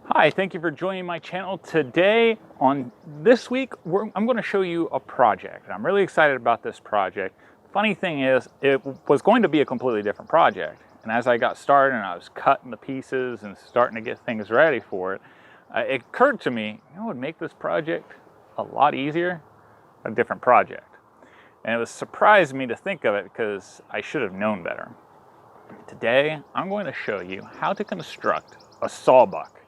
Hi, thank you for joining my channel. Today, on this week, I'm going to show you a project. I'm really excited about this project. Funny thing is, it was going to be a completely different project. And as I got started and I was cutting the pieces and starting to get things ready for it, it occurred to me, you know what would make this project a lot easier? A different project. And it was surprised me to think of it because I should have known better. Today, I'm going to show you how to construct a sawbuck.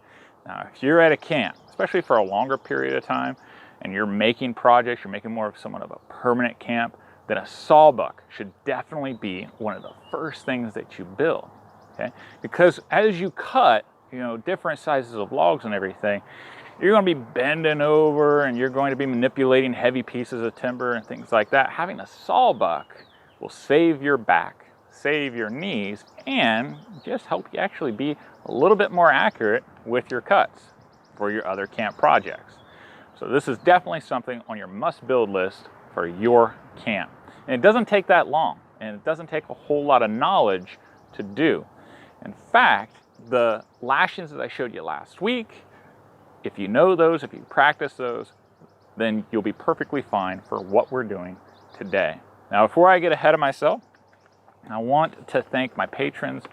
Now, if you're at a camp, especially for a longer period of time, and you're making projects, you're making more of somewhat of a permanent camp, then a sawbuck should definitely be one of the first things that you build, okay? Because as you cut, different sizes of logs and everything, you're going to be bending over and you're going to be manipulating heavy pieces of timber and things like that. Having a sawbuck will save your back, save your knees, and just help you actually be a little bit more accurate with your cuts for your other camp projects. So this is definitely something on your must-build list for your camp. And it doesn't take that long, and it doesn't take a whole lot of knowledge to do. In fact, the lashings that I showed you last week, if you know those, if you practice those, then you'll be perfectly fine for what we're doing today. Now, before I get ahead of myself, I want to thank my patrons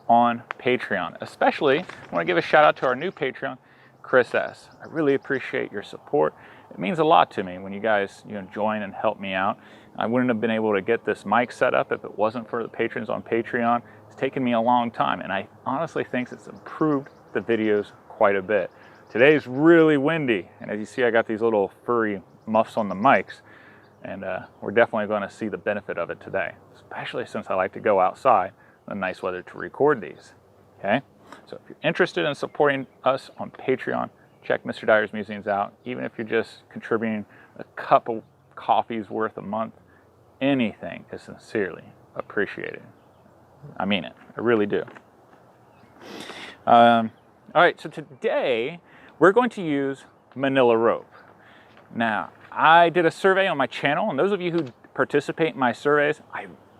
on Patreon. Especially, I want to give a shout out to our new Patreon, Chris S. I really appreciate your support. It means a lot to me when you guys join and help me out. I wouldn't have been able to get this mic set up if it wasn't for the patrons on Patreon. It's taken me a long time, and I honestly think it's improved the videos quite a bit. Today's really windy, and as you see, I got these little furry muffs on the mics, and we're definitely going to see the benefit of it today, especially since I like to go outside in the nice weather to record these, okay? So if you're interested in supporting us on Patreon, check Mr. Dyer's Musings out. Even if you're just contributing a cup of coffee's worth a month, anything is sincerely appreciated. I mean it, I really do. All right, so today we're going to use manila rope. Now, I did a survey on my channel, and those of you who participate in my surveys,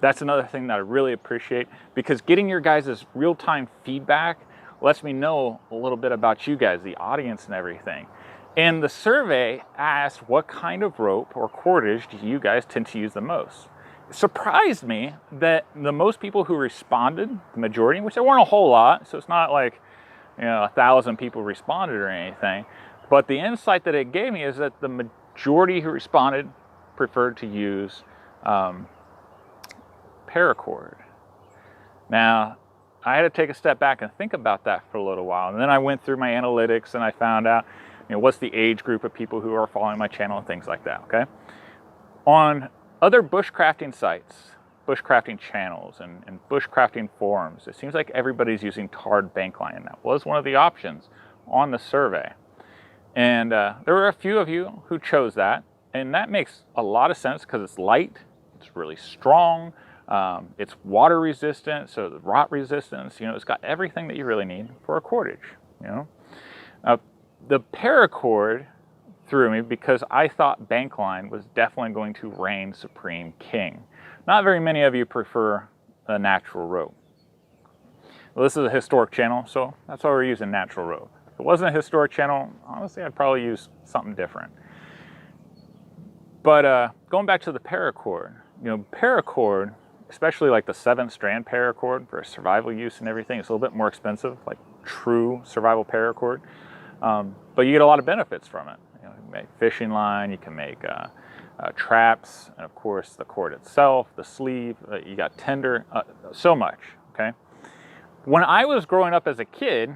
that's another thing that I really appreciate, because getting your guys' real-time feedback lets me know a little bit about you guys, the audience and everything. And the survey asked, what kind of rope or cordage do you guys tend to use the most? It surprised me that the most people who responded, the majority, which there weren't a whole lot, so it's not like 1,000 people responded or anything, but the insight that it gave me is that the majority who responded preferred to use paracord. Now, I had to take a step back and think about that for a little while, and then I went through my analytics and I found out, what's the age group of people who are following my channel and things like that, okay? On other bushcrafting sites, bushcrafting channels, and bushcrafting forums, it seems like everybody's using tarred bank line, and that was one of the options on the survey. And there were a few of you who chose that, and that makes a lot of sense because it's light, it's really strong, it's water resistant, so the rot resistance, it's got everything that you really need for a cordage, The paracord threw me because I thought bank line was definitely going to reign supreme king. Not very many of you prefer a natural rope. Well, this is a historic channel, so that's why we're using natural rope. If it wasn't a historic channel, honestly, I'd probably use something different. But going back to the paracord, paracord, especially like the 7-strand paracord for survival use and everything, it's a little bit more expensive, like true survival paracord. But you get a lot of benefits from it. You can make fishing line, you can make traps, and of course the cord itself, the sleeve, you got tinder, so much, okay? When I was growing up as a kid,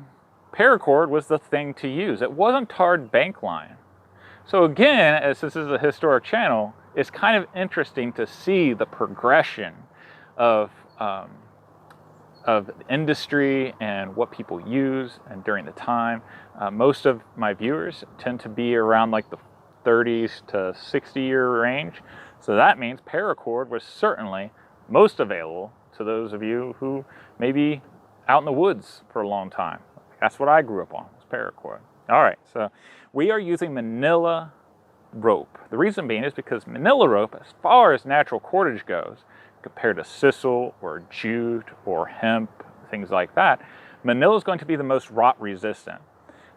paracord was the thing to use. It wasn't tarred bank line. So again, as this is a historic channel, it's kind of interesting to see the progression of industry and what people use and during the time. Most of my viewers tend to be around like the 30s to 60-year range. So that means paracord was certainly most available to those of you who may be out in the woods for a long time. That's what I grew up on, was paracord. All right, so we are using manila rope. The reason being is because manila rope, as far as natural cordage goes, compared to sisal or jute or hemp, things like that, manila is going to be the most rot resistant.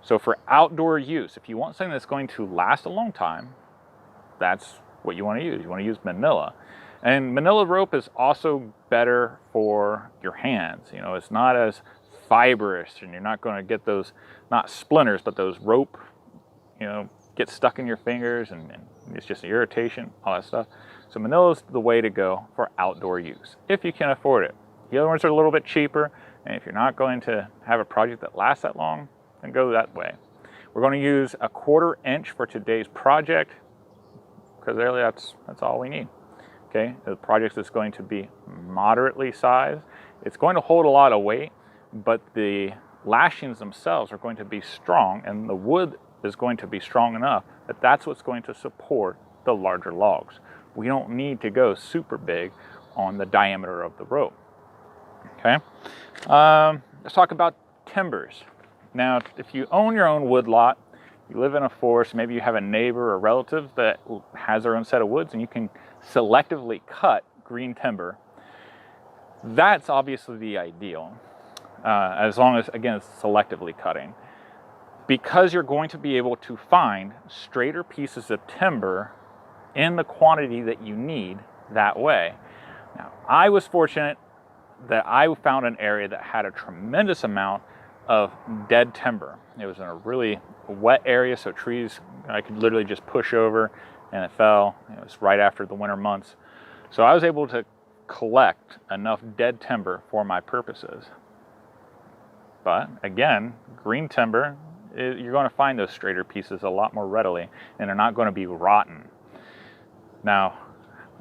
So for outdoor use, if you want something that's going to last a long time, that's what you want to use. You want to use manila. And manila rope is also better for your hands. You know, it's not as fibrous, and you're not going to get those, not splinters, but those rope, you know, get stuck in your fingers, and it's just irritation, all that stuff. So manila is the way to go for outdoor use, if you can afford it. The other ones are a little bit cheaper, and if you're not going to have a project that lasts that long, then go that way. We're going to use a 1/4 inch for today's project, because really that's all we need. Okay, the project is going to be moderately sized. It's going to hold a lot of weight, but the lashings themselves are going to be strong, and the wood is going to be strong enough that that's what's going to support the larger logs. We don't need to go super big on the diameter of the rope. Okay, let's talk about timbers. Now, if you own your own wood lot, you live in a forest, maybe you have a neighbor or relative that has their own set of woods, and you can selectively cut green timber. That's obviously the ideal, as long as, again, it's selectively cutting, because you're going to be able to find straighter pieces of timber in the quantity that you need that way. Now, I was fortunate that I found an area that had a tremendous amount of dead timber. It was in a really wet area, so trees I could literally just push over and it fell. It was right after the winter months. So I was able to collect enough dead timber for my purposes. But again, green timber, you're going to find those straighter pieces a lot more readily, and they're not going to be rotten. Now,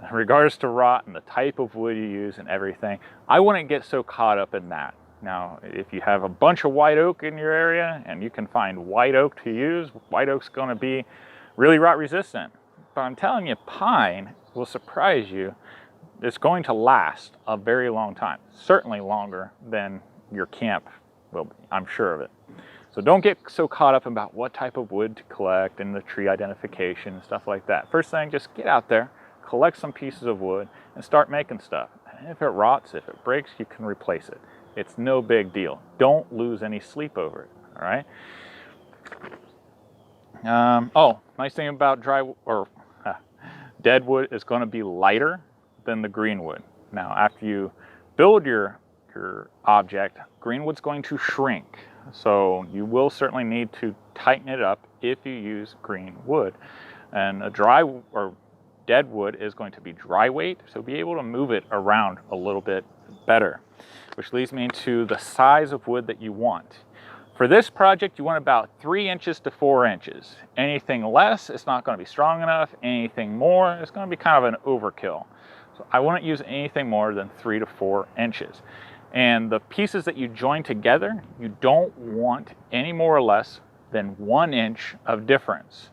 in regards to rot and the type of wood you use and everything, I wouldn't get so caught up in that. Now, if you have a bunch of white oak in your area and you can find white oak to use, white oak's going to be really rot resistant. But I'm telling you, pine will surprise you. It's going to last a very long time, certainly longer than your camp will be, I'm sure of it. So don't get so caught up about what type of wood to collect and the tree identification and stuff like that. First thing, just get out there, collect some pieces of wood, and start making stuff. And if it rots, if it breaks, you can replace it. It's no big deal. Don't lose any sleep over it, all right? Oh, nice thing about dead wood is going to be lighter than the green wood. Now, after you build your object, green wood's going to shrink. So you will certainly need to tighten it up if you use green wood. And a dry or dead wood is going to be dry weight, so be able to move it around a little bit better. Which leads me into the size of wood that you want. For this project, you want about 3 inches to 4 inches. Anything less, it's not going to be strong enough. Anything more, it's going to be kind of an overkill. So I wouldn't use anything more than 3 to 4 inches. And the pieces that you join together, you don't want any more or less than 1 inch of difference.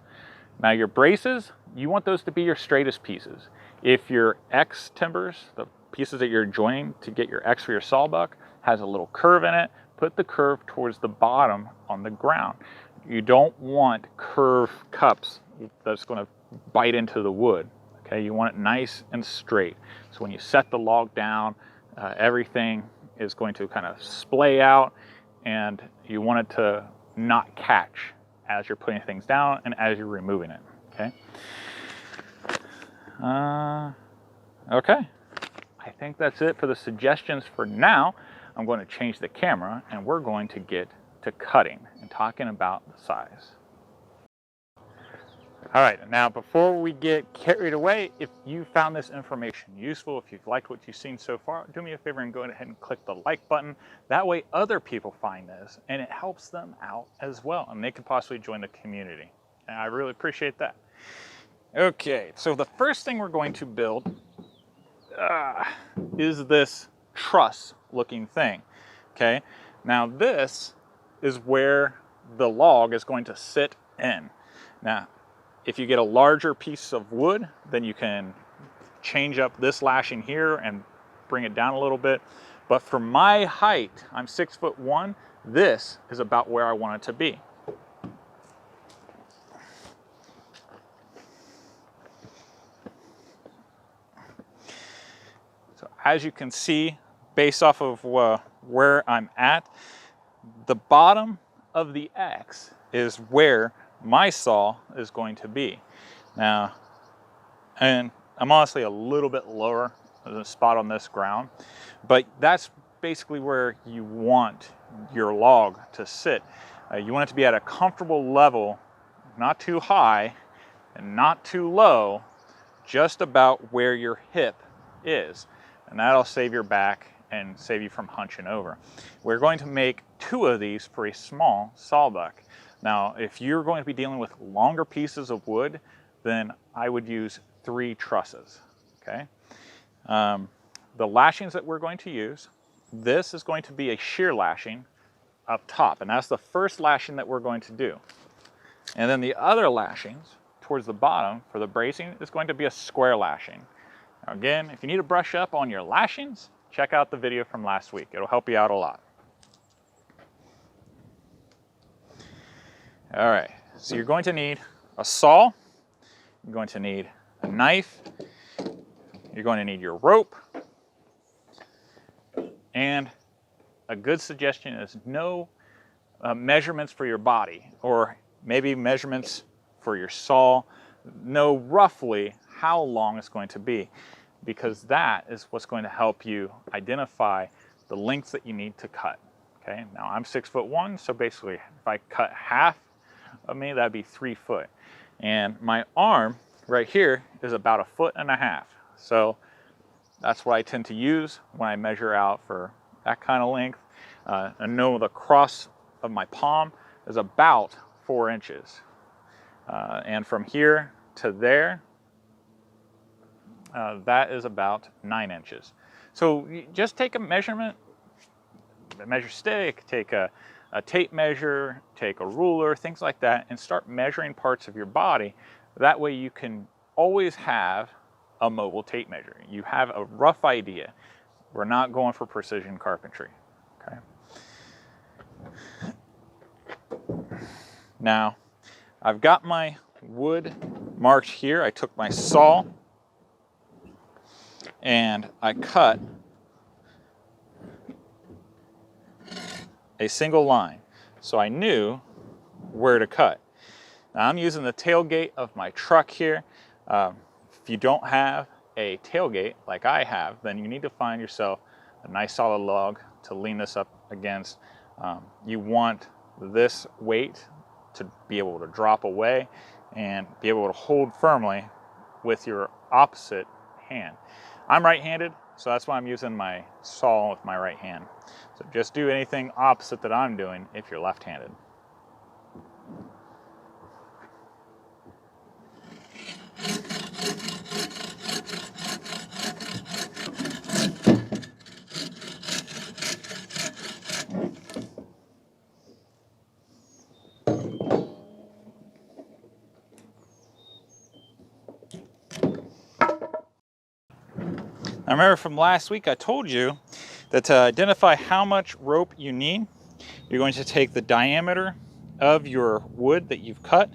Now your braces, you want those to be your straightest pieces. If your X timbers, the pieces that you're joining to get your X for your sawbuck, has a little curve in it, put the curve towards the bottom on the ground. You don't want curved cups that's going to bite into the wood. Okay, you want it nice and straight. So when you set the log down, everything is going to kind of splay out, and you want it to not catch as you're putting things down and as you're removing it. Okay. Okay. I think that's it for the suggestions for now. I'm going to change the camera and we're going to get to cutting and talking about the size. All right, now before we get carried away, if you found this information useful, if you've liked what you've seen so far, do me a favor and go ahead and click the like button. That way other people find this and it helps them out as well, and they could possibly join the community. And I really appreciate that. Okay, so the first thing we're going to build is this truss looking thing. Okay, now this is where the log is going to sit in. Now, if you get a larger piece of wood, then you can change up this lashing here and bring it down a little bit. But for my height, I'm 6'1", this is about where I want it to be. So as you can see, based off of where I'm at, the bottom of the X is where my saw is going to be. Now, and I'm honestly a little bit lower than the spot on this ground, but that's basically where you want your log to sit. You want it to be at a comfortable level, not too high and not too low, just about where your hip is. And that'll save your back and save you from hunching over. We're going to make 2 of these for a small sawbuck. Now, if you're going to be dealing with longer pieces of wood, then I would use 3 trusses, okay? The lashings that we're going to use, this is going to be a shear lashing up top, and that's the first lashing that we're going to do. And then the other lashings towards the bottom for the bracing is going to be a square lashing. Now again, if you need to brush up on your lashings, check out the video from last week. It'll help you out a lot. All right, so you're going to need a saw, you're going to need a knife, you're going to need your rope, and a good suggestion is no measurements for your body, or maybe measurements for your saw. Know roughly how long it's going to be, because that is what's going to help you identify the lengths that you need to cut. Okay, now I'm 6'1", so basically if I cut half of me, that'd be 3 foot. And my arm right here is about 1.5 feet. So that's what I tend to use when I measure out for that kind of length. I know the cross of my palm is about 4 inches. And from here to there, that is about 9 inches. So you just take a measurement, a measure stick, take a tape measure, take a ruler, things like that, and start measuring parts of your body. That way you can always have a mobile tape measure. You have a rough idea. We're not going for precision carpentry, okay? Now, I've got my wood marked here. I took my saw and I cut a single line, so I knew where to cut. Now I'm using the tailgate of my truck here. If you don't have a tailgate like I have, then you need to find yourself a nice solid log to lean this up against. You want this weight to be able to drop away and be able to hold firmly with your opposite hand. I'm right-handed, so that's why I'm using my saw with my right hand. So just do anything opposite that I'm doing if you're left-handed. I remember from last week I told you that to identify how much rope you need, you're going to take the diameter of your wood that you've cut,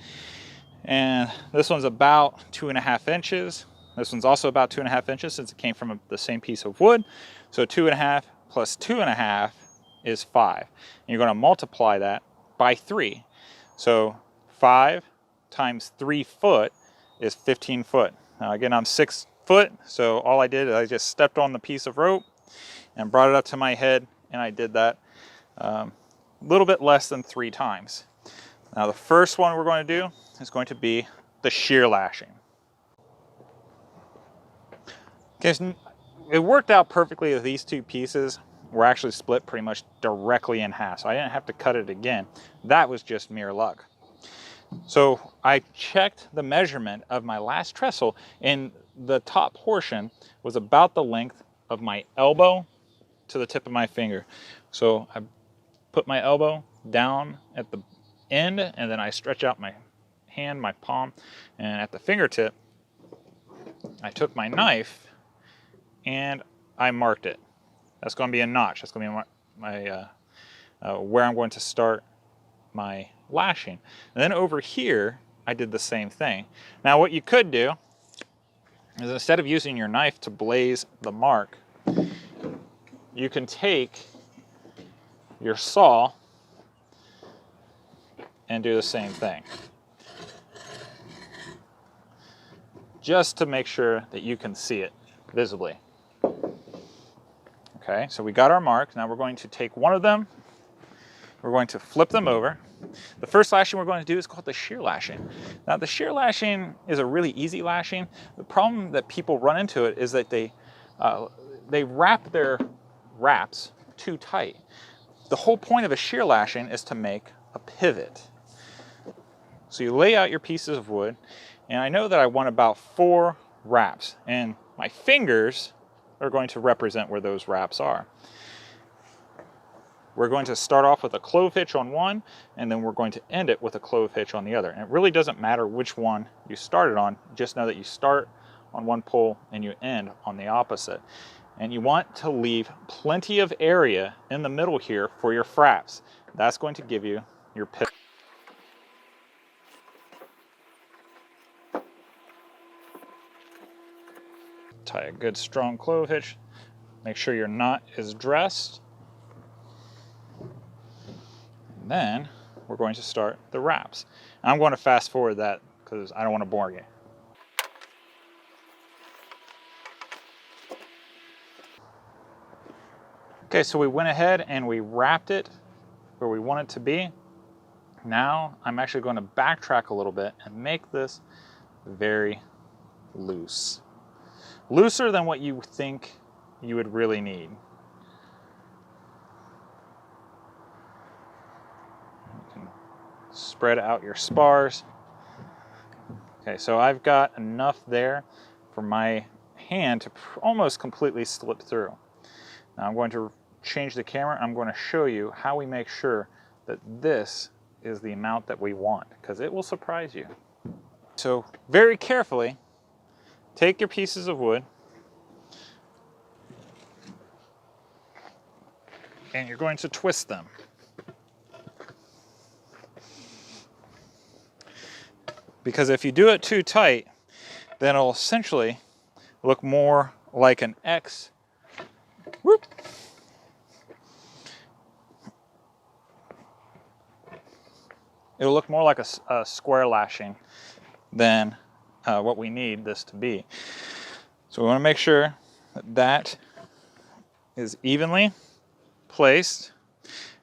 and this one's about 2.5 inches. This one's also about 2.5 inches since it came from the same piece of wood. So 2.5 plus 2.5 is 5. And you're going to multiply that by 3. So 5 times 3 foot is 15 foot. Now again, I'm 6 foot, so all I did is I just stepped on the piece of rope and brought it up to my head, and I did that a little bit less than 3 times. Now the first one we're going to do is going to be the shear lashing. Okay, so it worked out perfectly with these 2 pieces were actually split pretty much directly in half, so I didn't have to cut it again. That was just mere luck. So I checked the measurement of my last trestle, and the top portion was about the length of my elbow to the tip of my finger. So I put my elbow down at the end, and then I stretch out my hand, my palm, and at the fingertip, I took my knife and I marked it. That's going to be a notch. That's going to be my where I'm going to start my lashing. And then over here, I did the same thing. Now what you could do is instead of using your knife to blaze the mark, you can take your saw and do the same thing. Just to make sure that you can see it visibly. Okay, so we got our mark. Now we're going to take one of them, we're going to flip them over. The first lashing we're going to do is called the shear lashing. Now the shear lashing is a really easy lashing. The problem that people run into it is that they wrap their wraps too tight. The whole point of a shear lashing is to make a pivot. So you lay out your pieces of wood, and I know that I want about 4 wraps, and my fingers are going to represent where those wraps are. We're going to start off with a clove hitch on one, and then we're going to end it with a clove hitch on the other. And it really doesn't matter which one you started on, just know that you start on one pole and you end on the opposite. And you want to leave plenty of area in the middle here for your fraps. That's going to give you your pivot. Tie a good strong clove hitch. Make sure your knot is dressed. And then we're going to start the wraps. And I'm going to fast forward that because I don't want to bore you. Okay, so we went ahead and we wrapped it where we want it to be. Now I'm actually going to backtrack a little bit and make this very loose. Looser than what you think you would really need. You can spread out your spars. Okay, so I've got enough there for my hand to almost completely slip through. Now I'm going to change the camera. I'm going to show you how we make sure that this is the amount that we want, because it will surprise you. So very carefully, take your pieces of wood and you're going to twist them. Because if you do it too tight, then it'll essentially look more like an X. Whoop. It'll look more like a square lashing than what we need this to be. So we want to make sure that that is evenly placed,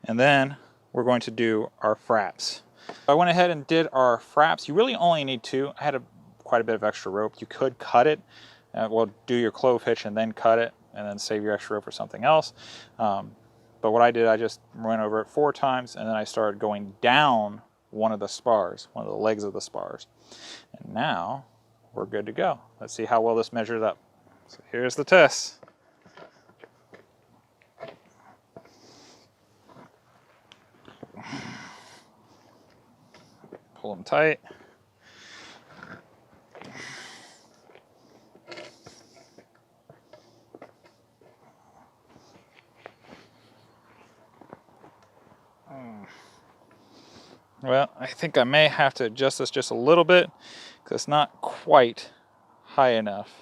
and then we're going to do our fraps. I went ahead and did our fraps. You really only need 2. I had quite a bit of extra rope. You could cut it, well, do your clove hitch and then cut it, and then save your extra rope for something else. But what I did, I just went over it 4 times, and then I started going down one of the spars, one of the legs of the spars. And now we're good to go. Let's see how well this measures up. So here's the test. Pull them tight. Well, I think I may have to adjust this just a little bit because it's not quite high enough.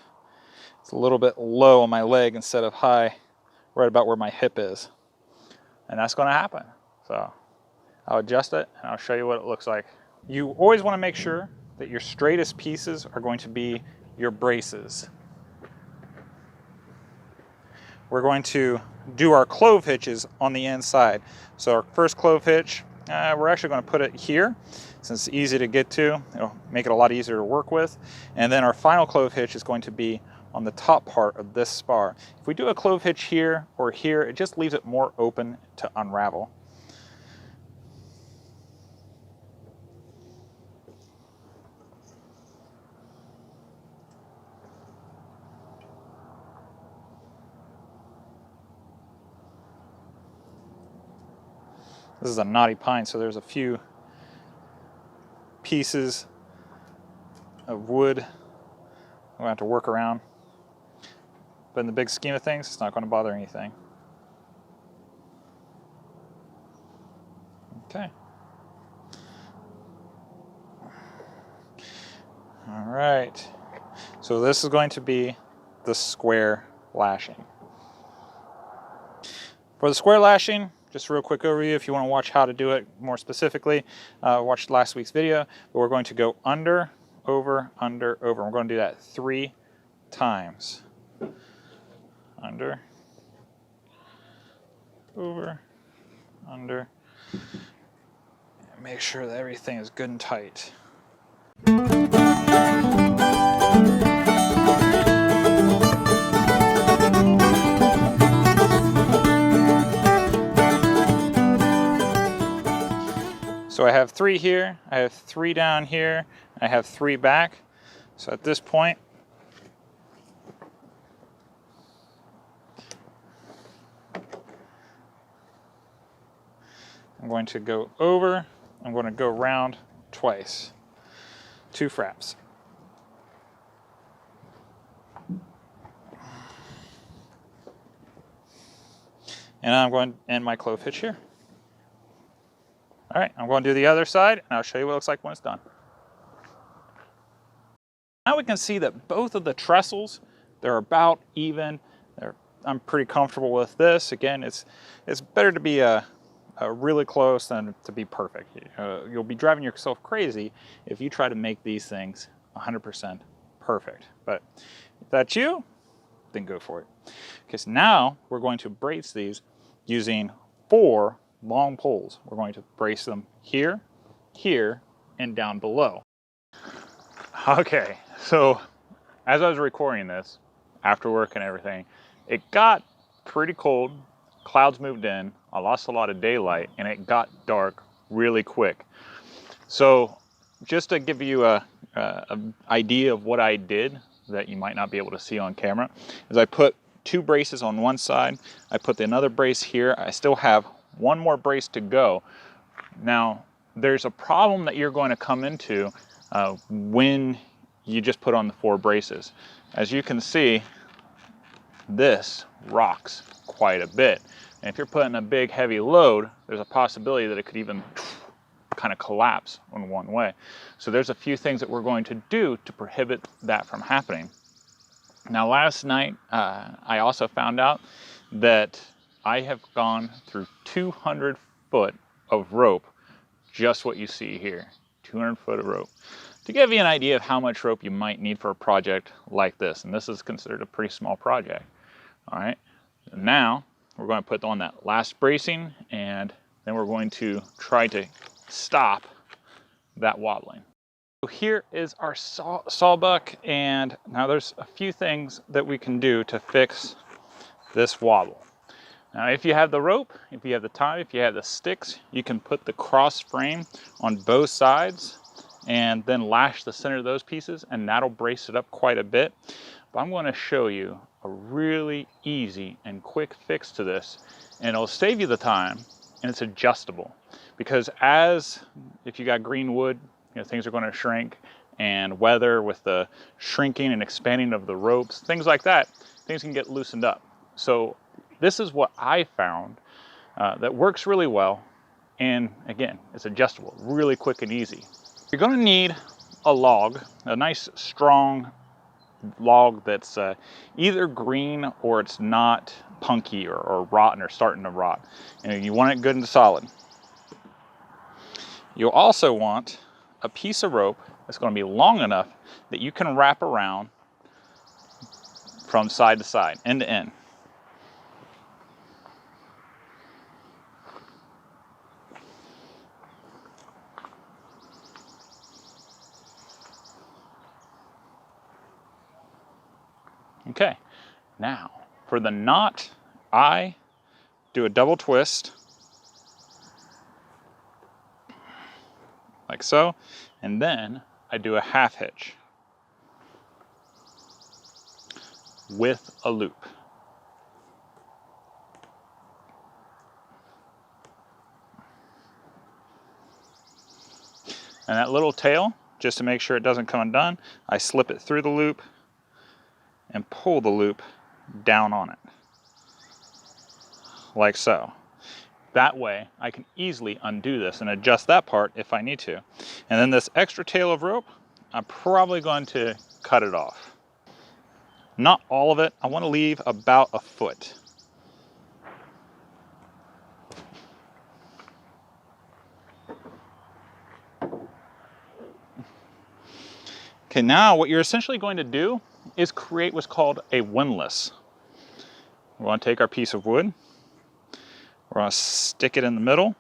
It's a little bit low on my leg instead of high right about where my hip is. And that's going to happen. So I'll adjust it and I'll show you what it looks like. You always want to make sure that your straightest pieces are going to be your braces. We're going to do our clove hitches on the inside. So our first clove hitch, we're actually going to put it here since it's easy to get to. It'll make it a lot easier to work with. And then our final clove hitch is going to be on the top part of this spar. If we do a clove hitch here or here, it just leaves it more open to unravel. This is a knotty pine, so there's a few pieces of wood I'm going to have to work around. But in the big scheme of things, it's not going to bother anything. Okay. All right. So this is going to be the square lashing. For the square lashing, just a real quick overview. If you want to watch how to do it more specifically, watch last week's video. But we're going to go under, over, under, over. We're going to do that 3 times. Under, over, under. And make sure that everything is good and tight. So I have 3 here, I have 3 down here, I have 3 back. So at this point, I'm going to go over, I'm going to go round twice, 2 fraps. And I'm going to end my clove hitch here. All right, I'm going to do the other side, and I'll show you what it looks like when it's done. Now we can see that both of the trestles, they're about even. I'm pretty comfortable with this. Again, it's better to be really close than to be perfect. You'll be driving yourself crazy if you try to make these things 100% perfect. But if that's you, then go for it. Okay, so now we're going to brace these using 4 long poles. We're going to brace them here, here, and down below. Okay, so as I was recording this, after work and everything, it got pretty cold, clouds moved in, I lost a lot of daylight, and it got dark really quick. So just to give you an idea of what I did that you might not be able to see on camera, is I put 2 braces on one side, I put another brace here, I still have 1 more brace to go. Now, there's a problem that you're going to come into when you just put on the 4 braces. As you can see, this rocks quite a bit. And if you're putting a big heavy load, there's a possibility that it could even kind of collapse in one way. So there's a few things that we're going to do to prohibit that from happening. Now last night, I also found out that I have gone through 200 foot of rope, just what you see here, 200 foot of rope, to give you an idea of how much rope you might need for a project like this. And this is considered a pretty small project. All right, now we're going to put on that last bracing, and then we're going to try to stop that wobbling. So here is our sawbuck, and now there's a few things that we can do to fix this wobble. Now, if you have the rope, if you have the time, if you have the sticks, you can put the cross frame on both sides and then lash the center of those pieces, and that'll brace it up quite a bit. But I'm going to show you a really easy and quick fix to this, and it'll save you the time, and it's adjustable. Because if you got green wood, things are going to shrink, and weather with the shrinking and expanding of the ropes, things like that, things can get loosened up. So this is what I found that works really well, and again, it's adjustable, really quick and easy. You're going to need a log, a nice strong log that's either green or it's not punky or rotten or starting to rot. You want it good and solid. You'll also want a piece of rope that's going to be long enough that you can wrap around from side to side, end to end. Okay, now for the knot, I do a double twist, like so, and then I do a half hitch with a loop. And that little tail, just to make sure it doesn't come undone, I slip it through the loop and pull the loop down on it, like so. That way I can easily undo this and adjust that part if I need to. And then this extra tail of rope, I'm probably going to cut it off. Not all of it, I want to leave about a foot. Okay, now what you're essentially going to do is create what's called a windlass. We're going to take our piece of wood, we're going to stick it in the middle,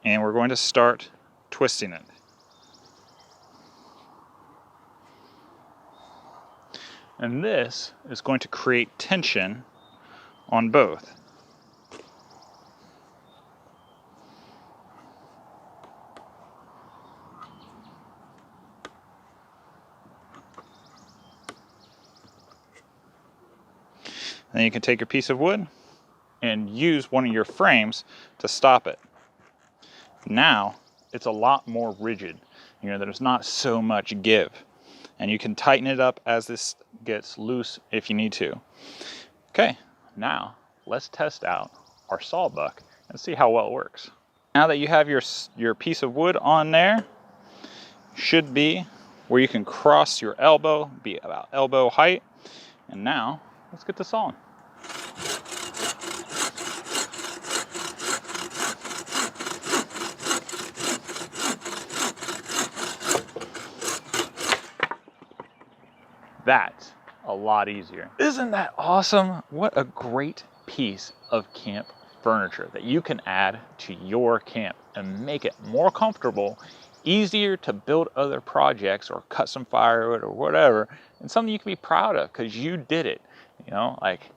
and we're going to start twisting it. And this is going to create tension on both. Then you can take your piece of wood and use one of your frames to stop it. Now it's a lot more rigid. You know, there's not so much give. And you can tighten it up as this gets loose if you need to. Okay, now let's test out our Sawbuck and see how well it works. Now that you have your piece of wood on there, should be where you can cross your elbow, be about elbow height. And now let's get this on. That's a lot easier. Isn't that awesome? What a great piece of camp furniture that you can add to your camp and make it more comfortable, easier to build other projects or cut some firewood or whatever, and something you can be proud of because you did it. You know, like,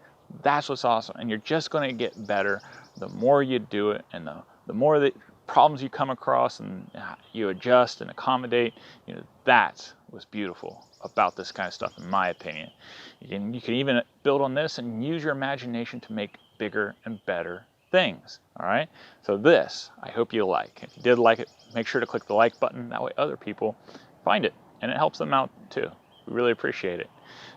that's what's awesome. And you're just going to get better the more you do it, and the more the problems you come across and you adjust and accommodate. You know, that's what's beautiful about this kind of stuff, in my opinion. You can even build on this and use your imagination to make bigger and better things. All right, so this I hope you like. If you did like it, make sure to click the like button. That way other people find it and it helps them out too. We really appreciate it.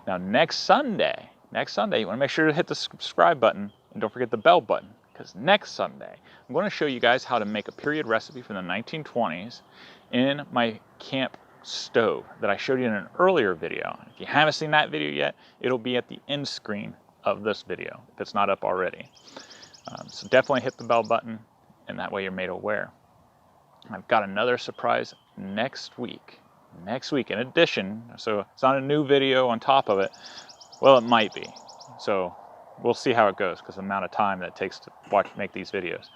Now next Sunday you want to make sure to hit the subscribe button and don't forget the bell button, because next Sunday I'm going to show you guys how to make a period recipe from the 1920s in my camp stove that I showed you in an earlier video. If you haven't seen that video yet, it'll be at the end screen of this video if it's not up already. So definitely hit the bell button, and that way you're made aware. I've got another surprise next week in addition, so it's not a new video on top of it. Well, it might be, so we'll see how it goes because of the amount of time that it takes to make these videos.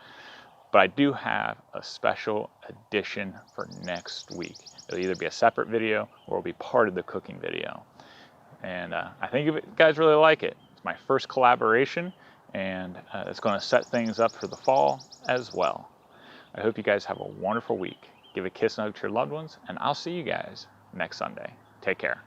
But I do have a special edition for next week. It'll either be a separate video or it'll be part of the cooking video. And I think you guys really like it. It's my first collaboration, and it's going to set things up for the fall as well. I hope you guys have a wonderful week. Give a kiss and hug to your loved ones, and I'll see you guys next Sunday. Take care.